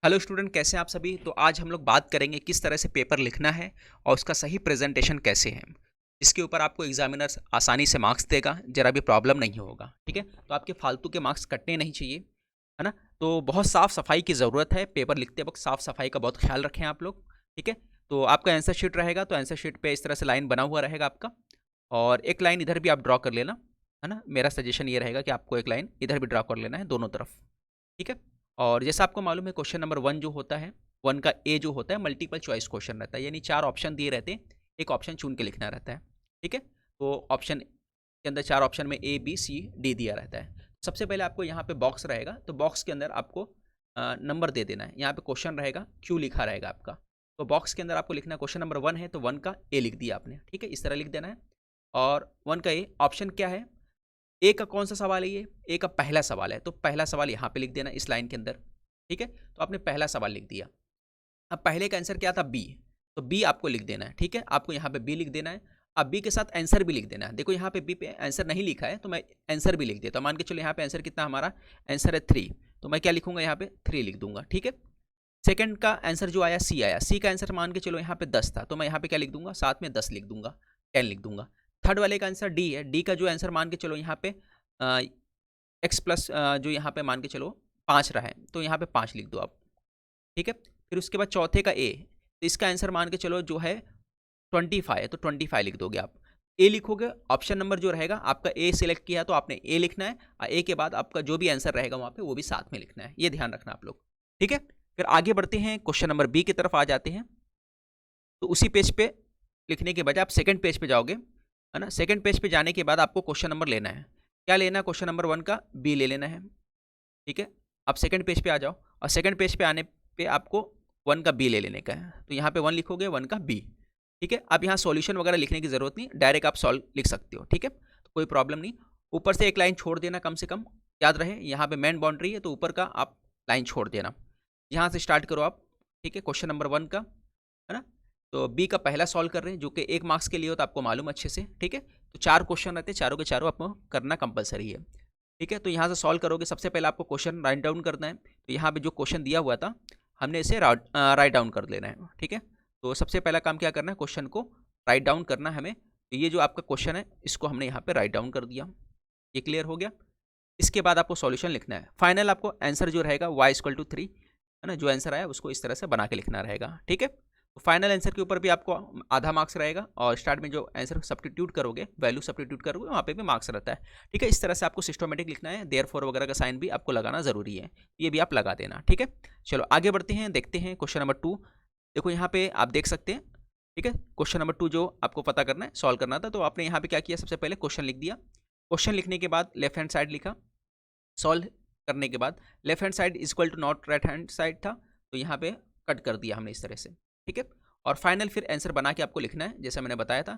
Hello student, कैसे हैं आप सभी। तो आज हम लोग बात करेंगे किस तरह से पेपर लिखना है और उसका सही प्रेजेंटेशन कैसे है। इसके ऊपर आपको एग्जामिनर आसानी से मार्क्स देगा, जरा भी प्रॉब्लम नहीं होगा। ठीक है, तो आपके फालतू के मार्क्स कटने नहीं चाहिए, है ना। तो बहुत साफ सफाई की ज़रूरत है, पेपर लिखते वक्त साफ सफाई का बहुत ख्याल रखें आप लोग। ठीक है, तो आपका आंसर शीट रहेगा, तो आंसर शीट पे इस तरह से लाइन बना हुआ रहेगा आपका, और एक लाइन इधर भी आप ड्रॉ कर लेना, है ना। मेरा सजेशन ये रहेगा कि आपको एक लाइन इधर भी ड्रॉ कर लेना है, दोनों तरफ। ठीक है, और जैसा आपको मालूम है क्वेश्चन नंबर 1 जो होता है, 1 का ए जो होता है मल्टीपल चॉइस क्वेश्चन रहता है, यानी 4 ऑप्शन दिए रहते हैं, एक ऑप्शन चुन के लिखना रहता है। ठीक है, तो ऑप्शन के अंदर 4 ऑप्शन में ए बी सी डी दिया रहता है। सबसे पहले आपको यहाँ पे बॉक्स रहेगा, तो बॉक्स के अंदर आपको नंबर दे देना है। यहाँ पे क्वेश्चन रहेगा, क्यू लिखा रहेगा आपका, तो बॉक्स के अंदर आपको लिखना है क्वेश्चन नंबर 1 है तो 1 का ए लिख दिया आपने। ठीक है, इस तरह लिख देना है। और 1 का ए ऑप्शन क्या है, ए का कौन सा सवाल है, ये ए का पहला सवाल है, तो पहला सवाल यहाँ पे लिख देना इस लाइन के अंदर। ठीक है, तो आपने पहला सवाल लिख दिया। अब पहले का आंसर क्या था, बी, तो बी आपको लिख देना है। ठीक है, आपको यहाँ पे बी लिख देना है। अब बी के साथ आंसर भी लिख देना है। देखो यहाँ पे बी पे आंसर नहीं लिखा है, तो मैं आंसर भी लिख देता हूँ। मान के चलो यहाँ पे आंसर कितना, हमारा आंसर है 3, तो मैं क्या लिखूंगा, यहाँ पे 3 लिख दूंगा। ठीक है, सेकंड का आंसर जो आया सी आया, सी का आंसर मान के चलो यहाँ पे 10 था, तो मैं यहाँ पे क्या लिख दूंगा, साथ में 10 लिख दूंगा, 10 लिख दूंगा। थर्ड वाले का आंसर डी है, डी का जो आंसर मान के चलो यहाँ पे एक्स प्लस जो यहाँ पे मान के चलो 5 रहा है, तो यहाँ पे 5 लिख दो आप। ठीक है, फिर उसके बाद चौथे का ए, तो इसका आंसर मान के चलो जो है 25 है, तो 25 लिख दोगे आप। ए लिखोगे, ऑप्शन नंबर जो रहेगा आपका ए सिलेक्ट किया तो आपने ए लिखना है, और ए के बाद आपका जो भी आंसर रहेगा वहाँ पे वो भी साथ में लिखना है, ये ध्यान रखना आप लोग। ठीक है, फिर आगे बढ़ते हैं, क्वेश्चन नंबर बी की तरफ आ जाते हैं। तो उसी पेज पे लिखने के बजाय आप सेकंड पेज पे जाओगे, है ना। सेकंड पेज पे जाने के बाद आपको क्वेश्चन नंबर लेना है, क्या लेना है, क्वेश्चन नंबर 1 का बी ले लेना है। ठीक है, आप सेकंड पेज पे आ जाओ, और सेकंड पेज पे आने पे आपको 1 का बी ले लेने का है, तो यहाँ पे 1 लिखोगे, 1 का बी। ठीक है, अब यहाँ सॉल्यूशन वगैरह लिखने की जरूरत नहीं, डायरेक्ट आप सॉल्व लिख सकते हो। ठीक है, तो कोई प्रॉब्लम नहीं। ऊपर से एक लाइन छोड़ देना कम से कम, याद रहे यहाँ पे मेन बाउंड्री है, तो ऊपर का आप लाइन छोड़ देना। यहाँ से स्टार्ट करो आप। ठीक है, क्वेश्चन नंबर 1 का, है ना। तो बी का पहला सॉल्व कर रहे हैं, जो कि 1 मार्क्स के लिए हो, तो आपको मालूम अच्छे से। ठीक है, तो 4 क्वेश्चन रहते हैं, चारों के चारों आपको करना कंपलसरी है। ठीक है, तो यहाँ से सॉल्व करोगे, सबसे पहले आपको क्वेश्चन राइट डाउन करना है, तो यहाँ पे जो क्वेश्चन दिया हुआ था हमने इसे राइट डाउन कर लेना है। ठीक है, तो सबसे पहला काम क्या करना है, क्वेश्चन को राइट डाउन करना है हमें। तो ये जो आपका क्वेश्चन है इसको हमने यहाँ पे राइट डाउन कर दिया, ये क्लियर हो गया। इसके बाद आपको सॉल्यूशन लिखना है। फाइनल आपको आंसर जो रहेगा y = 3, है ना, जो आंसर आया उसको इस तरह से बना के लिखना रहेगा। ठीक है, तो फाइनल आंसर के ऊपर भी आपको आधा मार्क्स रहेगा, और स्टार्ट में जो आंसर सब्स्टिट्यूट करोगे, वैल्यू सब्स्टिट्यूट करोगे, वहाँ पे भी मार्क्स रहता है। ठीक है, इस तरह से आपको सिस्टमेटिक लिखना है, देयरफॉर वगैरह का साइन भी आपको लगाना जरूरी है, ये भी आप लगा देना। ठीक है, चलो आगे बढ़ते हैं, देखते हैं क्वेश्चन नंबर 2। देखो यहाँ पे आप देख सकते हैं। ठीक है, क्वेश्चन नंबर 2 जो आपको पता करना है, सॉल्व करना था, तो आपने यहाँ पे क्या किया, सबसे पहले क्वेश्चन लिख दिया। क्वेश्चन लिखने के बाद लेफ्ट हैंड साइड लिखा, सॉल्व करने के बाद left hand side equal to not right hand side था, तो यहाँ पे कट कर दिया हमने इस तरह से। ठीक है, और फाइनल फिर आंसर बना के आपको लिखना है, जैसा मैंने बताया था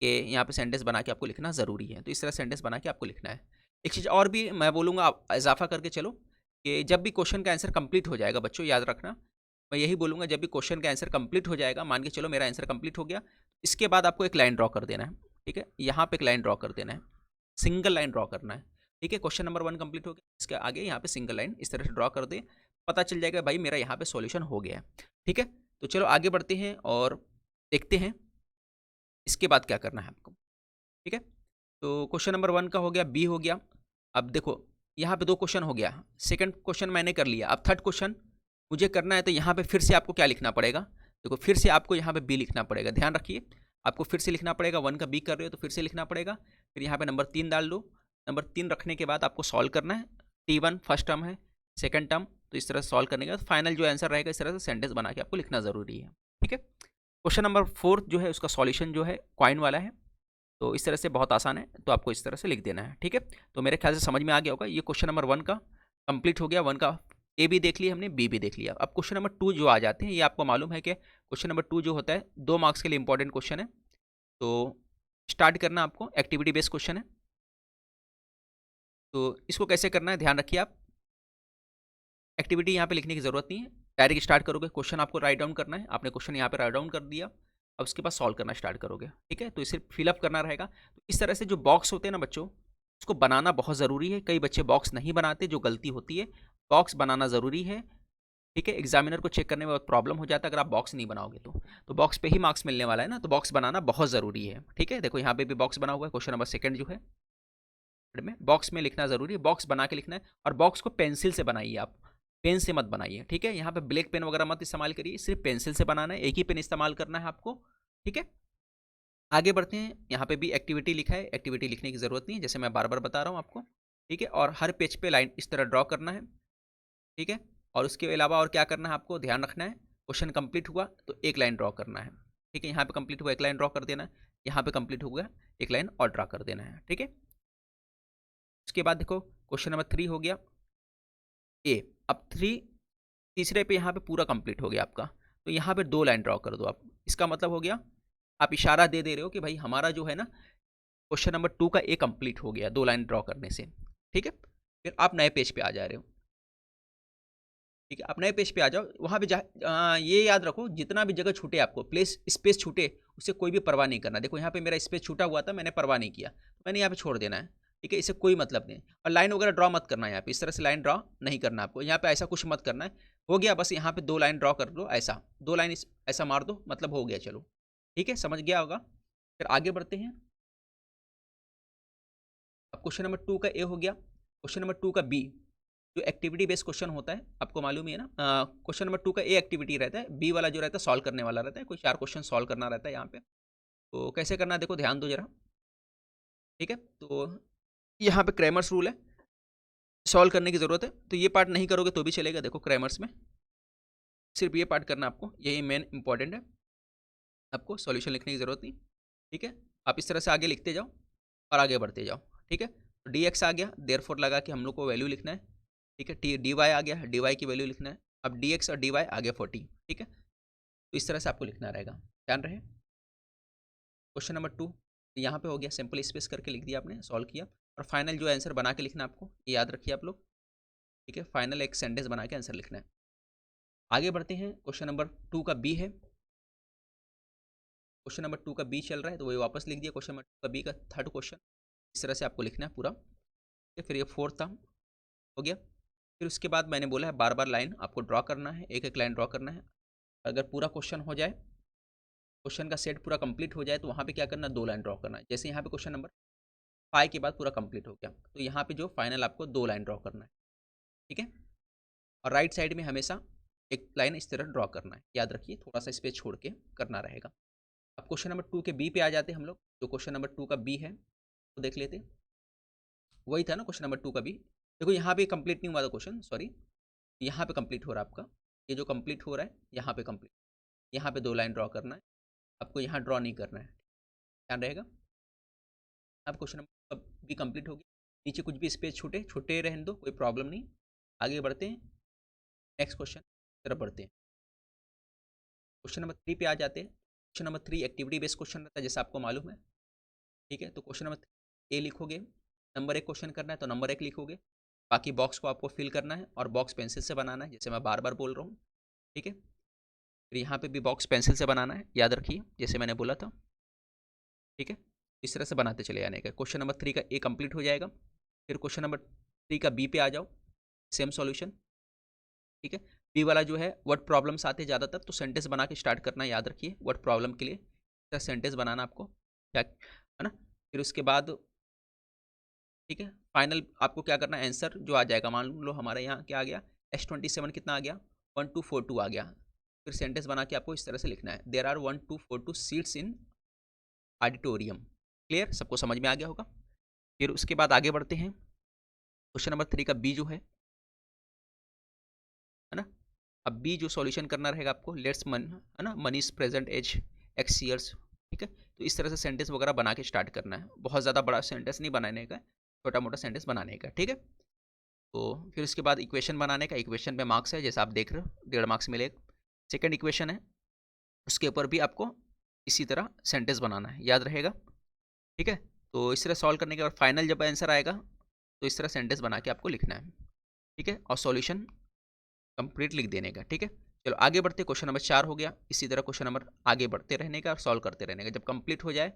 कि यहाँ पे सेंटेंस बना के आपको लिखना ज़रूरी है, तो इस तरह सेंटेंस बना के आपको लिखना है। एक चीज़ और भी मैं बोलूँगा, आप इजाफा करके चलो, कि जब भी क्वेश्चन का आंसर कंप्लीट हो जाएगा, बच्चों याद रखना, मैं यही बोलूँगा, जब भी क्वेश्चन का आंसर कंप्लीट हो जाएगा, मान के चलो मेरा आंसर कंप्लीट हो गया, इसके बाद आपको एक लाइन ड्रॉ कर देना है। ठीक है, यहाँ पे एक लाइन ड्रॉ कर देना है, सिंगल लाइन ड्रॉ करना है। ठीक है, क्वेश्चन नंबर 1 कंप्लीट हो गया, इसके आगे यहाँ पे सिंगल लाइन इस तरह से ड्रॉ कर दे, पता चल जाएगा भाई मेरा यहाँ पे सॉल्यूशन हो गया है। ठीक है, तो चलो आगे बढ़ते हैं और देखते हैं इसके बाद क्या करना है आपको। ठीक है, तो क्वेश्चन नंबर 1 का हो गया, बी हो गया। अब देखो यहाँ पे 2 क्वेश्चन हो गया, सेकंड क्वेश्चन मैंने कर लिया, अब थर्ड क्वेश्चन मुझे करना है, तो यहाँ पे फिर से आपको क्या लिखना पड़ेगा, देखो फिर से आपको यहाँ पे बी लिखना पड़ेगा, ध्यान रखिए, आपको फिर से लिखना पड़ेगा। 1 का बी कर रहे हो तो फिर से लिखना पड़ेगा, फिर यहाँ पे नंबर 3 डाल दो। नंबर 3 रखने के बाद आपको सॉल्व करना है। T1 फर्स्ट टर्म है, सेकंड टर्म, तो इस तरह से सॉल्व करने के बाद फाइनल जो आंसर रहेगा इस तरह से सेंटेंस बना के आपको लिखना ज़रूरी है। ठीक है, क्वेश्चन नंबर 4 जो है उसका सॉल्यूशन जो है कॉइन वाला है, तो इस तरह से बहुत आसान है, तो आपको इस तरह से लिख देना है। ठीक है, तो मेरे ख्याल से समझ में आ गया होगा। ये क्वेश्चन नंबर 1 का कंप्लीट हो गया, 1 का ए भी देख लिया हमने, बी भी देख लिया। अब क्वेश्चन नंबर 2 जो आ जाते हैं, ये आपको मालूम है कि क्वेश्चन नंबर 2 जो होता है 2 मार्क्स के लिए इंपॉर्टेंट क्वेश्चन है। तो स्टार्ट करना आपको, एक्टिविटी बेस्ड क्वेश्चन है, तो इसको कैसे करना है ध्यान रखिए आप। एक्टिविटी यहाँ पे लिखने की ज़रूरत नहीं है, डायरेक्ट स्टार्ट करोगे, क्वेश्चन आपको राइट डाउन करना है, आपने क्वेश्चन यहाँ पे राइट डाउन कर दिया, अब उसके बाद सॉल्व करना स्टार्ट करोगे। ठीक है, तो इसे फिलअप करना रहेगा। तो इस तरह से जो बॉक्स होते हैं ना बच्चों, उसको बनाना बहुत ज़रूरी है। कई बच्चे बॉक्स नहीं बनाते, जो गलती होती है, बॉक्स बनाना ज़रूरी है। ठीक है, एग्जामिनर को चेक करने में बहुत प्रॉब्लम हो जाता है अगर आप बॉक्स नहीं बनाओगे तो बॉक्स पे ही मार्क्स मिलने वाला है ना, तो बॉक्स बनाना बहुत ज़रूरी है। ठीक है, देखो यहाँ पे भी बॉक्स बना हुआ है, क्वेश्चन नंबर सेकंड जो है में बॉक्स में लिखना ज़रूरी है, बॉक्स बना के लिखना है, और बॉक्स को पेंसिल से बनाइए आप, पेन से मत बनाइए। ठीक है, यहाँ पे ब्लैक पेन वगैरह मत इस्तेमाल करिए, सिर्फ पेंसिल से बनाना है, एक ही पेन इस्तेमाल करना है आपको। ठीक है, आगे बढ़ते हैं। यहाँ पे भी एक्टिविटी लिखा है, एक्टिविटी लिखने की ज़रूरत नहीं है, जैसे मैं बार बार बता रहा हूँ आपको। ठीक है, और हर पेज पे लाइन इस तरह ड्रॉ करना है। ठीक है, और उसके अलावा और क्या करना है आपको ध्यान रखना है, क्वेश्चन कंप्लीट हुआ तो एक लाइन ड्रॉ करना है। ठीक है, यहाँ पे कंप्लीट हुआ एक लाइन ड्रॉ कर देना है, यहाँ पे कंप्लीट हो गया एक लाइन और ड्रॉ कर देना है। ठीक है, उसके बाद देखो क्वेश्चन नंबर 3 हो गया ए। अब 3 तीसरे पे यहाँ पे पूरा कंप्लीट हो गया आपका, तो यहाँ पे 2 लाइन ड्रॉ कर दो आप। इसका मतलब हो गया आप इशारा दे रहे हो कि भाई हमारा जो है ना क्वेश्चन नंबर 2 का ए कंप्लीट हो गया 2 लाइन ड्रॉ करने से। ठीक है, फिर आप नए पेज पे आ जा रहे हो। ठीक है, आप नए पेज पे आ जाओ, वहाँ पे ये याद रखो जितना भी जगह छूटे आपको प्लेस स्पेस छूटे उससे कोई भी परवाह नहीं करना। देखो यहाँ पे मेरा स्पेस छूटा हुआ था, मैंने परवाह नहीं किया, मैंने यहाँ पे छोड़ देना है। ठीक है, इससे कोई मतलब नहीं, और लाइन वगैरह ड्रॉ मत करना है यहाँ पे, इस तरह से लाइन ड्रॉ नहीं करना आपको यहाँ पे, ऐसा कुछ मत करना है। हो गया, बस यहाँ पे 2 लाइन ड्रॉ कर दो, ऐसा 2 लाइन ऐसा मार दो, मतलब हो गया। चलो ठीक है, समझ गया होगा। फिर आगे बढ़ते हैं। अब क्वेश्चन नंबर 2 का ए हो गया, क्वेश्चन नंबर 2 का बी जो एक्टिविटी बेस्ड क्वेश्चन होता है आपको मालूम ही है ना। क्वेश्चन नंबर 2 का ए एक्टिविटी रहता है, बी वाला जो रहता है सॉल्व करने वाला रहता है, कोई 4 क्वेश्चन सॉल्व करना रहता है यहाँ पे। तो कैसे करना है देखो ध्यान दो जरा। ठीक है, तो यहाँ पे क्रैमर्स रूल है, सॉल्व करने की ज़रूरत है, तो ये पार्ट नहीं करोगे तो भी चलेगा। देखो क्रैमर्स में सिर्फ ये पार्ट करना आपको, यही मेन इंपॉर्टेंट है, आपको सॉल्यूशन लिखने की ज़रूरत नहीं। ठीक है, आप इस तरह से आगे लिखते जाओ और आगे बढ़ते जाओ। ठीक है, तो डी एक्स आ गया, देयरफॉर लगा के हम लोग को वैल्यू लिखना है। ठीक है, टी डी वाई आ गया, डी वाई की वैल्यू लिखना है। अब डी एक्स और डी वाई आ गया 40। ठीक है, तो इस तरह से आपको लिखना रहेगा, ध्यान रहे। क्वेश्चन नंबर 2 यहाँ पे हो गया, सिंपल स्पेस करके लिख दिया आपने, सॉल्व किया, और फाइनल जो आंसर बना के लिखना आपको, ये याद रखिए आप लोग। ठीक है, फाइनल एक सेंटेंस बना के आंसर लिखना है। आगे बढ़ते हैं, क्वेश्चन नंबर 2 का बी है, क्वेश्चन नंबर 2 का बी चल रहा है तो वही वापस लिख दिया, क्वेश्चन नंबर 2 का बी का थर्ड क्वेश्चन इस तरह से आपको लिखना है पूरा। ठीक है, फिर ये फोर्थ था, हो गया। फिर उसके बाद मैंने बोला है बार बार लाइन आपको ड्रॉ करना है, एक एक लाइन ड्रॉ करना है। अगर पूरा क्वेश्चन हो जाए, क्वेश्चन का सेट पूरा कंप्लीट हो जाए, तो वहाँ पे क्या करना है 2 लाइन ड्रॉ करना है। जैसे यहाँ पे क्वेश्चन नंबर 5 के बाद पूरा कंप्लीट हो गया, तो यहाँ पे जो फाइनल आपको 2 लाइन ड्रॉ करना है। ठीक है, और राइट साइड में हमेशा एक लाइन इस तरह ड्रॉ करना है, याद रखिए, थोड़ा सा स्पेस छोड़ के करना रहेगा। अब क्वेश्चन नंबर 2 के बी पे आ जाते हैं हम लोग, जो क्वेश्चन नंबर 2 का बी है तो देख लेते हैं। वही था ना क्वेश्चन नंबर 2 का बी, देखो यहाँ पे कंप्लीट नहीं हुआ था क्वेश्चन, सॉरी, यहाँ पे कंप्लीट हो रहा है आपका, ये जो कंप्लीट हो रहा है यहाँ पे कंप्लीट, यहाँ पे 2 लाइन ड्रॉ करना है आपको, यहाँ ड्रॉ नहीं करना है, ध्यान रहेगा। अब क्वेश्चन नंबर बी कंप्लीट हो गया, नीचे कुछ भी स्पेस छूटे छूटे रहने दो, कोई प्रॉब्लम नहीं। आगे बढ़ते हैं, नेक्स्ट क्वेश्चन तरफ बढ़ते हैं। क्वेश्चन नंबर 3 पे आ जाते हैं। Question number 3 activity based question रहता है, जैसा आपको मालूम है। ठीक है, तो क्वेश्चन नंबर ए लिखोगे, नंबर 1 क्वेश्चन करना है तो नंबर 1 लिखोगे, बाकी बॉक्स को आपको फिल करना है, और बॉक्स पेंसिल से बनाना है, जैसे मैं बार बार बोल रहा हूँ। ठीक है, फिर यहाँ पे भी बॉक्स पेंसिल से बनाना है, याद रखिए जैसे मैंने बोला था। ठीक है, इस तरह से बनाते चले जाने का। क्वेश्चन नंबर 3 का ए कंप्लीट हो जाएगा, फिर क्वेश्चन नंबर 3 का बी पे आ जाओ, सेम सॉल्यूशन। ठीक है, बी वाला जो है वर्ड प्रॉब्लम्स आते ज़्यादातर, तो सेंटेंस बना के स्टार्ट करना, याद रखिए वर्ड प्रॉब्लम के लिए सेंटेंस बनाना आपको, क्या है ना। फिर उसके बाद ठीक है, फाइनल आपको क्या करना है, आंसर जो आ जाएगा, मान लो हमारे यहाँ क्या आ गया, S27 कितना आ गया, 1242 आ गया। फिर सेंटेंस बना के आपको इस तरह से लिखना है, there are 1242 seats in auditorium. Clear, सबको समझ में आ गया होगा। फिर उसके बाद आगे बढ़ते हैं, क्वेश्चन नंबर 3 का बी जो है ना। अब बी जो सॉल्यूशन करना रहेगा आपको, लेट्स मन है ना, money is present as X years. ठीक है, तो इस तरह से सेंटेंस वगैरह बना के स्टार्ट करना है, बहुत ज़्यादा बड़ा सेंटेंस नहीं बनाने का, छोटा मोटा सेंटेंस बनाने का। ठीक है, तो फिर उसके बाद इक्वेशन बनाने का, इक्वेशन पे मार्क्स है जैसा आप देख रहे हो, 1.5 मार्क्स मिलेगा। सेकंड इक्वेशन है, उसके ऊपर भी आपको इसी तरह सेंटेंस बनाना है, याद रहेगा। ठीक है, तो इस तरह सॉल्व करने के बाद फाइनल जब आंसर आएगा तो इस तरह सेंटेंस बना के आपको लिखना है। ठीक है, और सॉल्यूशन कंप्लीट लिख देने का। ठीक है, चलो आगे बढ़ते, क्वेश्चन नंबर 4 हो गया, इसी तरह क्वेश्चन नंबर आगे बढ़ते रहने का और सॉल्व करते रहने का। जब कंप्लीट हो जाए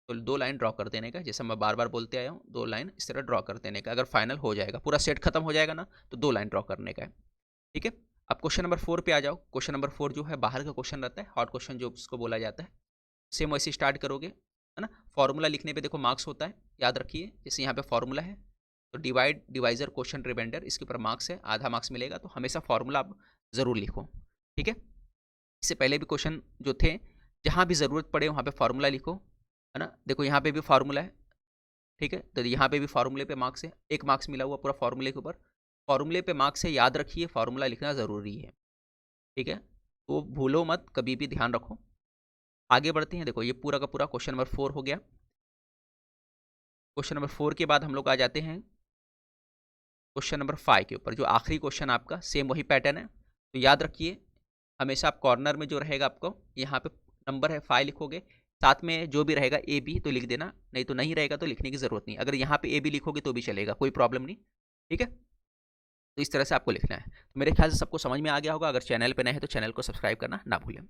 तो 2 लाइन ड्रॉ कर देने का, जैसे मैं बार बार बोलते आया हूँ, 2 लाइन इस तरह ड्रॉ कर देने का। अगर फाइनल हो जाएगा, पूरा सेट खत्म हो जाएगा ना, तो 2 लाइन ड्रॉ करने का है। ठीक है, अब क्वेश्चन नंबर 4 पे आ जाओ। क्वेश्चन नंबर 4 जो है बाहर का क्वेश्चन रहता है, हॉट क्वेश्चन जो उसको बोला जाता है। सेम वैसे स्टार्ट करोगे, है ना। फॉर्मूला लिखने पे देखो मार्क्स होता है, याद रखिए। जैसे यहाँ पे फॉर्मूला है तो डिवाइड, डिवाइजर, क्वेश्चन, रिमाइंडर, इसके ऊपर मार्क्स है, आधा मार्क्स मिलेगा। तो हमेशा फॉर्मूला आप ज़रूर लिखो, ठीक है। इससे पहले भी क्वेश्चन जो थे, जहाँ भी ज़रूरत पड़े वहाँ पे फार्मूला लिखो, है ना। देखो यहाँ पे भी फार्मूला है, ठीक है। तो यहाँ पे भी फार्मूले पे मार्क्स है, 1 मार्क्स मिला हुआ पूरा फार्मूले के ऊपर। फार्मूले पे मार्क्स है, याद रखिए फार्मूला लिखना ज़रूरी है, ठीक है। तो भूलो मत, कभी भी ध्यान रखो। आगे बढ़ते हैं। देखो ये पूरा का पूरा क्वेश्चन नंबर 4 हो गया। क्वेश्चन नंबर 4 के बाद हम लोग आ जाते हैं क्वेश्चन नंबर 5 के ऊपर, जो आखिरी क्वेश्चन आपका सेम वही पैटर्न है। तो याद रखिए हमेशा आप कॉर्नर में जो रहेगा आपको यहाँ पे नंबर है 5 लिखोगे, साथ में जो भी रहेगा ए बी तो लिख देना, नहीं तो नहीं रहेगा तो लिखने की ज़रूरत नहीं। अगर यहाँ पे ए बी लिखोगे तो भी चलेगा, कोई प्रॉब्लम नहीं, ठीक है। तो इस तरह से आपको लिखना है। तो मेरे ख्याल से सबको समझ में आ गया होगा। अगर चैनल पे नए हैं तो चैनल को सब्सक्राइब करना ना भूलें।